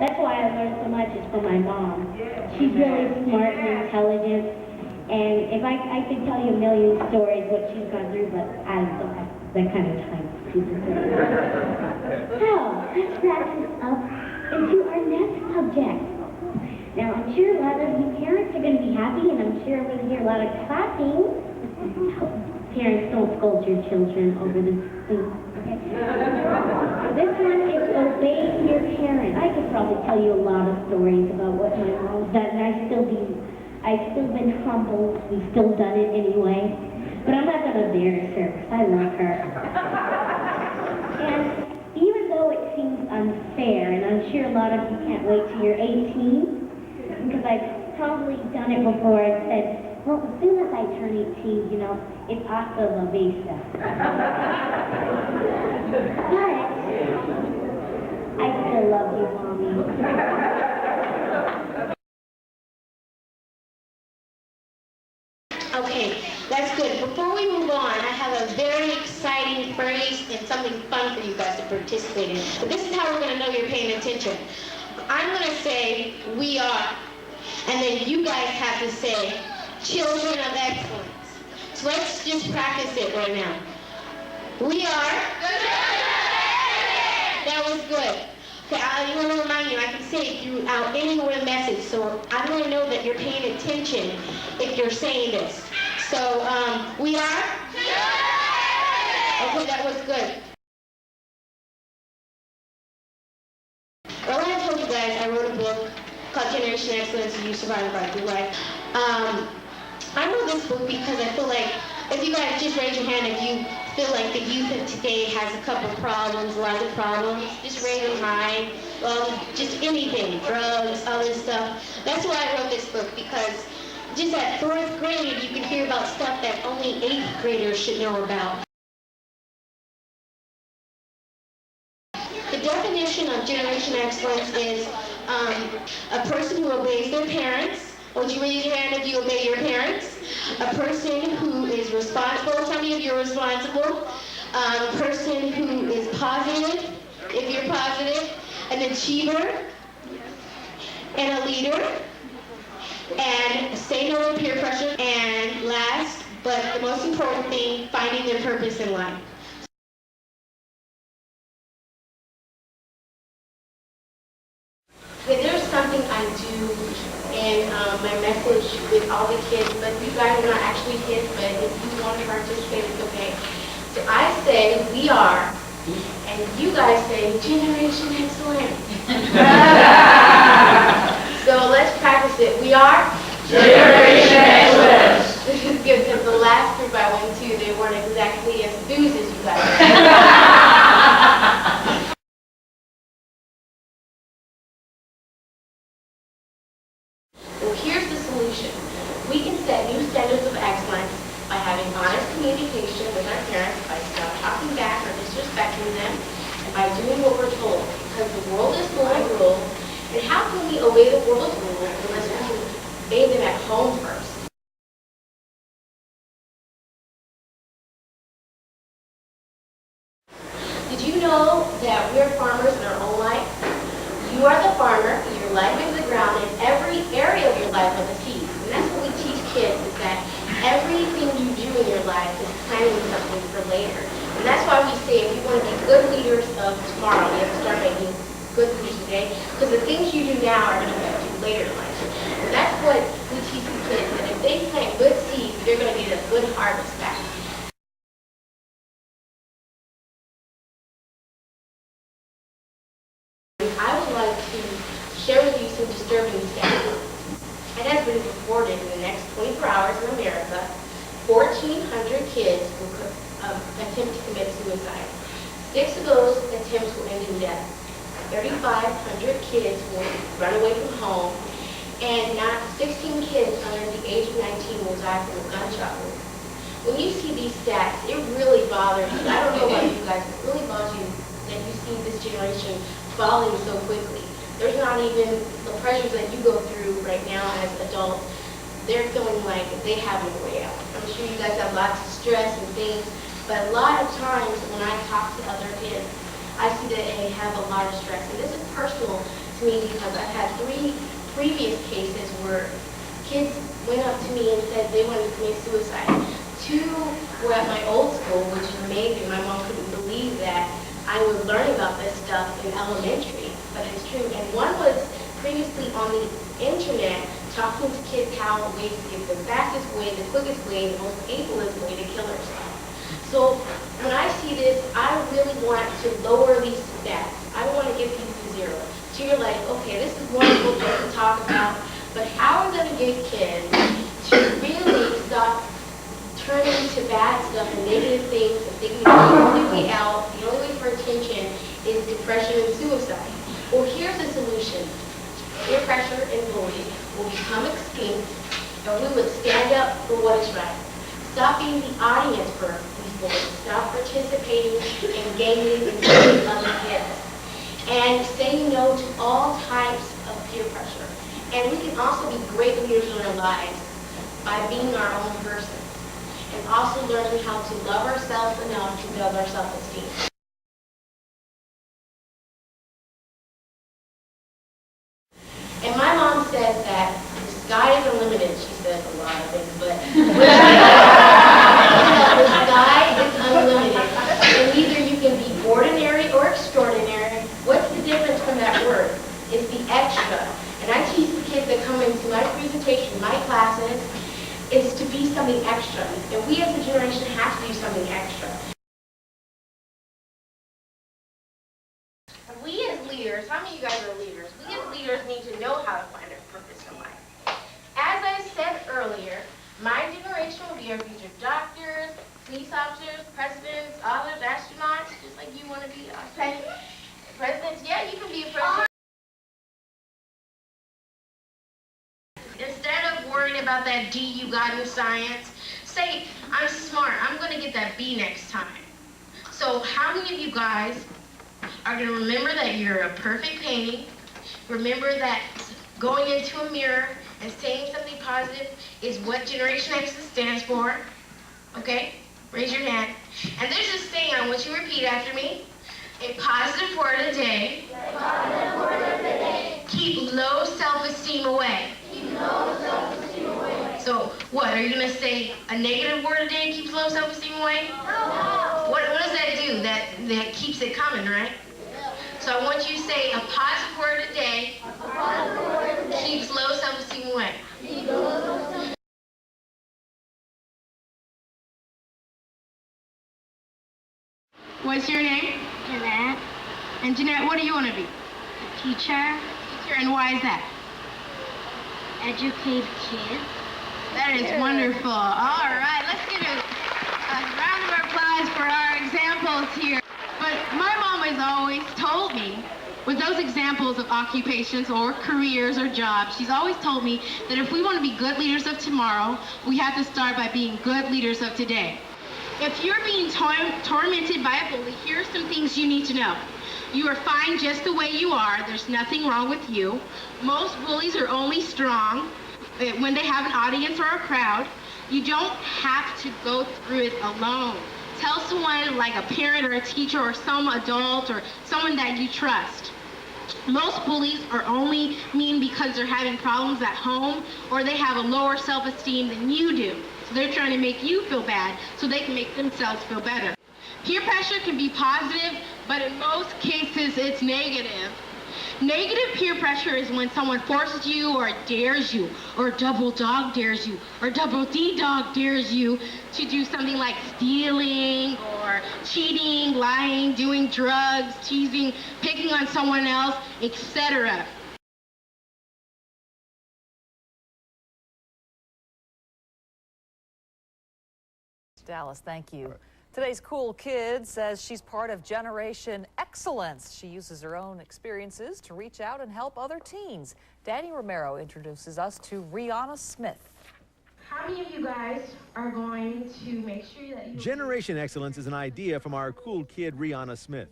That's why I learned so much is from my mom. She's really smart and intelligent, and if I could tell you a million stories what she's gone through, but I don't have that kind of time to do that. So, let's wrap this up into our next subject. Now, I'm sure a lot of you parents are going to be happy, and I'm sure we're going to hear a lot of clapping. Parents, don't scold your children over this thing, okay? This one is obeying your parents. I could probably tell you a lot of stories about what my mom's done, and I've still been humbled. We've still done it anyway. But I'm not going to embarrass her, because I love her. And even though it seems unfair, and I'm sure a lot of you can't wait till you're 18, because I've probably done it before and said, well, as soon as I turn 18, it's hasta la vista. But I still love you, Mommy. Okay, that's good. Before we move on, I have a very exciting phrase and something fun for you guys to participate in. But this is how we're going to know you're paying attention. I'm going to say, we are, and then you guys have to say, children of excellence. So let's just practice it right now. We are. That was good. Okay, I want to remind you, I can say it throughout any one of the message, so I'm going to know that you're paying attention if you're saying this. So, we are? Okay, that was good. Earlier I told you guys I wrote a book called Generation Excellence, You Survive by Through Life. I wrote this book because I feel like, if you guys just raise your hand if you feel like the youth of today has a couple problems, lots of problems, just raise your hand. Well, just anything, drugs, other stuff. That's why I wrote this book, because just at 4th grade you can hear about stuff that only 8th graders should know about. The definition of Generation Excellence is a person who obeys their parents. Would you raise your hand if you obey your parents? A person who is responsible. Tell me if you're responsible. A person who is positive, if you're positive. An achiever. And a leader. And say no to peer pressure. And last, but the most important thing, finding their purpose in life. There's something I do in my message with all the kids, but you guys are not actually kids, but if you want to participate, it's okay. So I say, we are, and you guys say, Generation Excellence. So let's practice it. We are? Generation Excellence. This is good, because the last group I went to, they weren't exactly as enthused as you guys. Well, here's the solution. We can set new standards of excellence by having honest communication with our parents, by not talking back or disrespecting them, and by doing what we're told. Because the world is full of rules, and how can we obey the world's rules unless we can obey them at home first? Did you know that we're farmers in our own life? You are the farmer, your life is the ground, and every area of your life are the seeds. And that's what we teach kids, is that everything you do in your life is planning something for later. And that's why we say if you want to be good leaders of tomorrow, you have to start by being good leaders today, because the things you do now are going to affect you later in life. And that's what we teach the kids, that if they plant good seeds, they're going to get a good harvest back. I would like to share with you some disturbing stats. It has been reported in the next 24 hours in America, 1,400 kids will attempt to commit suicide. 6 of those attempts will end in death. 3,500 kids will run away from home, and 16 kids under the age of 19 will die from a gunshot wound. When you see these stats, it really bothers you. I don't know about you guys, but it really bothers you that you see this generation falling so quickly. There's not even the pressures that you go through right now as adults. They're feeling like they have no way out. I'm sure you guys have lots of stress and things, but a lot of times when I talk to other kids, I see that they have a lot of stress. And this is personal to to me because I've had 3 previous cases where kids went up to me and said they wanted to commit suicide. 2 were at my old school, which is amazing. My mom couldn't believe that I would learn about this stuff in elementary, but it's true. And 1 was previously on the internet talking to kids how ways to get the fastest way, the quickest way, the most painless way to kill herself. So when I see this, I really want to lower these stats. I want to get these to 0. So you're like, okay, this is wonderful just to talk about, but how are we going to get kids to really stop turning to bad stuff and negative things and thinking that the only way out, the only way for attention is depression and suicide? Well, here's the solution. Peer pressure and bullying will become extinct, and we would stand up for what is right. Stop being the audience for these bullies. Stop participating and gaming and bullying other kids. And saying no to all types of peer pressure. And we can also be great leaders in our lives by being our own person. And also learning how to love ourselves enough to build our self-esteem. And my mom says that the sky is unlimited. She says a lot of things, but the sky is unlimited. And either you can be ordinary or extraordinary. What's the difference from that word? It's the extra. And I teach the kids that come into my presentation, my classes, is to be something extra. And we as a generation have to do something extra. We as leaders, how many of you guys are leaders? We as leaders need to know how to find our purpose in life. As I said earlier, my generation will be our future doctors, police officers, presidents, authors, astronauts, just like you want to be presidents. Yeah, you can be a president. Instead of worrying about that D you got in science, say, I'm smart, I'm going to get that B next time. So how many of you guys are going to remember that you're a perfect painting, remember that going into a mirror and saying something positive is what Generation X stands for? Okay? Raise your hand. And there's this saying I want you to repeat after me. A positive word a day. A positive word a day. Keep low self-esteem away. So, what, are you going to say a negative word a day keeps low self-esteem away? No. What does that do? That keeps it coming, right? So I want you to say a positive word a day keeps low self-esteem away. What's your name? Jeanette, And Jeanette, what do you want to be? teacher, Teacher, and why is that? educate kids. That is wonderful. All right, let's give a round of applause for our examples here. But my mom has always told me, with those examples of occupations or careers or jobs, she's always told me that if we want to be good leaders of tomorrow, we have to start by being good leaders of today. If you're being tormented by a bully, here are some things you need to know. You are fine just the way you are. There's nothing wrong with you. Most bullies are only strong when they have an audience or a crowd. You don't have to go through it alone. Tell someone like a parent or a teacher or some adult or someone that you trust. Most bullies are only mean because they're having problems at home or they have a lower self-esteem than you do. So they're trying to make you feel bad so they can make themselves feel better. Peer pressure can be positive, but in most cases it's negative. Negative peer pressure is when someone forces you or dares you, or double dog dares you, or double D dog dares you to do something like stealing, or cheating, lying, doing drugs, teasing, picking on someone else, etc. Dallas, thank you. Today's cool kid says she's part of Generation Excellence. She uses her own experiences to reach out and help other teens. Danny Romero introduces us to Rihanna Smith. How many of you guys are going to make sure that you... Generation Excellence is an idea from our cool kid Rihanna Smith.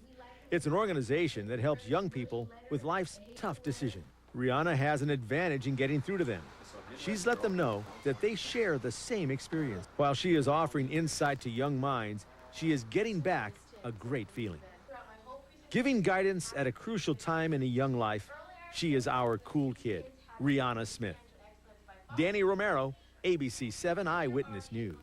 It's an organization that helps young people with life's tough decisions. Rihanna has an advantage in getting through to them. She's let them know that they share the same experience. While she is offering insight to young minds, she is getting back a great feeling. Giving guidance at a crucial time in a young life, She is our cool kid, Rihanna Smith. Danny Romero, ABC 7 Eyewitness News.